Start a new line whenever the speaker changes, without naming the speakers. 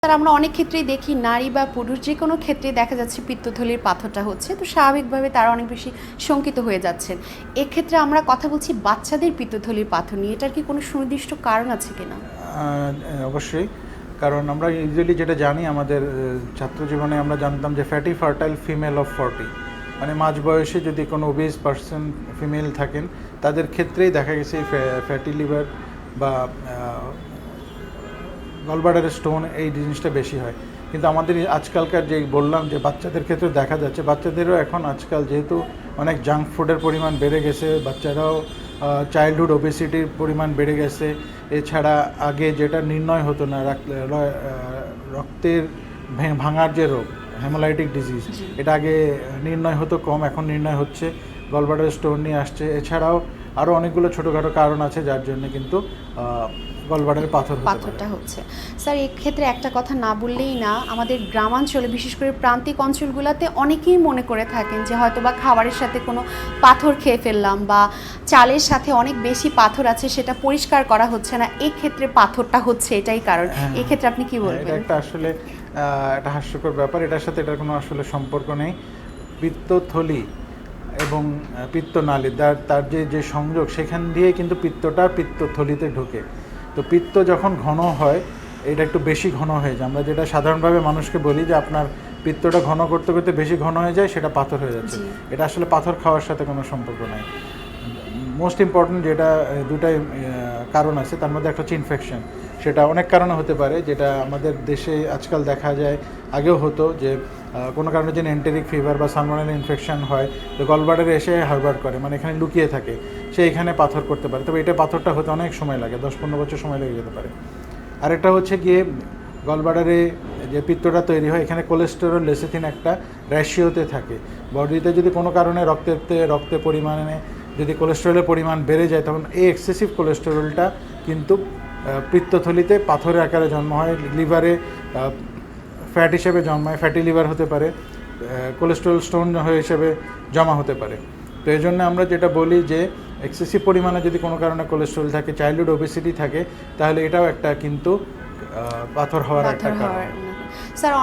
Sir আমরা অনেক ক্ষেত্রেই দেখি নারী বা পুরুষ যে কোনো ক্ষেত্রে দেখা যাচ্ছে পিত্তথলির পাথরটা হচ্ছে, তো স্বাভাবিকভাবে তারা অনেক বেশি শঙ্কিত হয়ে যাচ্ছেন। এক্ষেত্রে আমরা কথা বলছি বাচ্চাদের পিত্তথলির পাথর নিয়ে, এটার কি কোনো সুনির্দিষ্ট কারণ আছে কিনা?
অবশ্যই, কারণ আমরা ইউজুয়ালি যেটা জানি আমাদের ছাত্র জীবনে আমরা জানতাম যে ফ্যাটি ফার্টাইল ফিমেল অফ 40, মানে মাঝ বয়সে যদি কোনো ওবেজ পার্সন ফিমেল থাকেন তাদের ক্ষেত্রেই দেখা গেছে ফ্যাটি লিভার বা গলব্লাডারের স্টোন এই জিনিসটা বেশি হয়। কিন্তু আমাদের আজকালকার যে বললাম যে বাচ্চাদের ক্ষেত্রে দেখা যাচ্ছে, বাচ্চাদেরও এখন আজকাল যেহেতু অনেক জাঙ্ক ফুডের পরিমাণ বেড়ে গেছে, বাচ্চারাও চাইল্ডহুড ওবেসিটির পরিমাণ বেড়ে গেছে। এছাড়া আগে যেটা নির্ণয় হতো না, রক্তের ভাঙার যে রোগ হেমোলাইটিক ডিজিজ, এটা আগে নির্ণয় হতো কম, এখন নির্ণয় হচ্ছে। গলব্লাডার স্টোন নিয়ে আসছে। এছাড়াও আরও অনেকগুলো ছোটোখাটো কারণ আছে যার জন্য কিন্তু গলব্লাডারের পাথরটা
হচ্ছে। স্যার এক্ষেত্রে একটা কথা না বললেই না, আমাদের গ্রামাঞ্চলে বিশেষ করে প্রান্তিক অঞ্চলগুলোতে অনেকেই মনে করে থাকেন যে হয়তো বা খাবারের সাথে কোনো পাথর খেয়ে ফেললাম বা চালের সাথে অনেক বেশি পাথর আছে, সেটা পরিষ্কার করা হচ্ছে না, এই ক্ষেত্রে পাথরটা হচ্ছে এটাই কারণ। এই ক্ষেত্রে আপনি কি বলবেন?
এটা একটা আসলে একটা হাস্যকর ব্যাপার। এটার সাথে এটার কোনো আসলে সম্পর্ক নেই। পিত্তথলি এবং পিত্তনালী তার যে সংযোগ, সেখান দিয়ে কিন্তু পিত্তটা পিত্তথলিতে ঢোকে। তো পিত্ত যখন ঘন হয়, এটা একটু বেশি ঘন হয়ে যায়। আমরা যেটা সাধারণভাবে মানুষকে বলি যে আপনার পিত্তটা ঘন করতে করতে বেশি ঘন হয়ে যায়, সেটা পাথর হয়ে যাচ্ছে। এটা আসলে পাথর খাওয়ার সাথে কোনো সম্পর্ক নাই। মোস্ট ইম্পর্ট্যান্ট যেটা দুটাই কারণ আছে, তার মধ্যে একটা হচ্ছে ইনফেকশন। সেটা অনেক কারণে হতে পারে, যেটা আমাদের দেশে আজকাল দেখা যায়, আগেও হতো যে কোনো কারণে যে এন্টেরিক ফিভার বা সালমোনেলা ইনফেকশন হয়, তো গলব্লাডারে এসে হারবার করে, মানে এখানে লুকিয়ে থাকে, সে এখানে পাথর করতে পারে। তবে এটা পাথরটা হতে অনেক সময় লাগে, 10-15 বছর সময় লেগে যেতে পারে। আরেকটা হচ্ছে গিয়ে গলব্লাডারে যে পিত্তটা তৈরি হয়, এখানে কোলেস্টেরল লেসিথিন একটা রেশিওতে থাকে। বডিতে যদি কোনো কারণে রক্তের পরিমাণে যদি কোলেস্টেরলের পরিমাণ বেড়ে যায়, তখন এই এক্সেসিভ কোলেস্টেরলটা কিন্তু পিত্তথলিতে পাথরের আকারে জন্ম হয়, লিভারে ফ্যাট হিসেবে জন্মায়, ফ্যাটি লিভার হতে পারে, কোলেস্টেরল স্টোন হিসেবে জমা হতে পারে। তো এই জন্য আমরা যেটা বলি যে এক্সেসিভ পরিমাণে যদি কোনো কারণে কোলেস্টেরল থাকে, চাইল্ডহুড ওবেসিটি থাকে, তাহলে এটাও একটা কিন্তু পাথর হওয়ার একটা কারণ।
স্যার